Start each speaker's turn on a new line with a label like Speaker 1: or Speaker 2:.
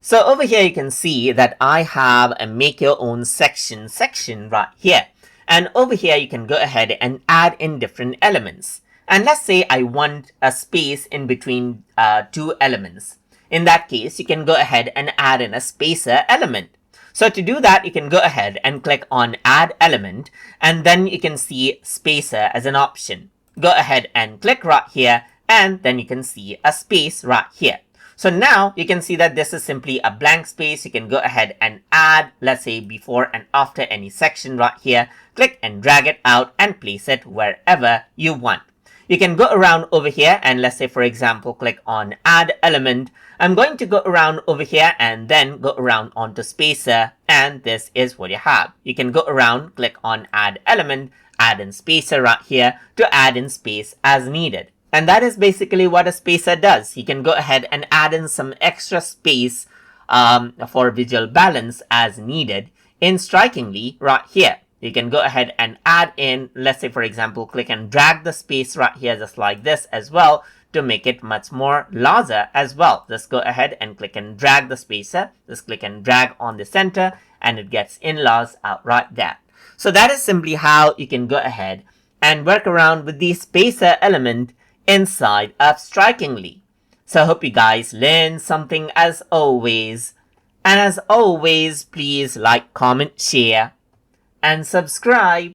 Speaker 1: So over here you can see that I have a make your own section right here. And over here you can go ahead and add in different elements. And let's say I want a space in between two elements. In that case, you can go ahead and add in a spacer element. So to do that, you can go ahead and click on add element, and then you can see spacer as an option. Go ahead and click right here, and then you can see a space right here. So now you can see that this is simply a blank space. You can go ahead and add, let's say, before and after any section right here. Click and drag it out and place it wherever you want. You can go around over here and let's say, for example, click on add element. I'm going to go around over here and then go around onto spacer, and this is what you have. You can go around, click on add element, add in spacer right here to add in space as needed. And that is basically what a spacer does. You can go ahead and add in some extra space for visual balance as needed in Strikingly right here. You can go ahead and add in, let's say, for example, click and drag the space right here just like this as well to make it much more larger as well. Just go ahead and click and drag the spacer. Just click and drag on the center and it gets enlarged out right there. So that is simply how you can go ahead and work around with the spacer element inside of Strikingly. So I hope you guys learned something as always. And as always, please like, comment, share, and subscribe.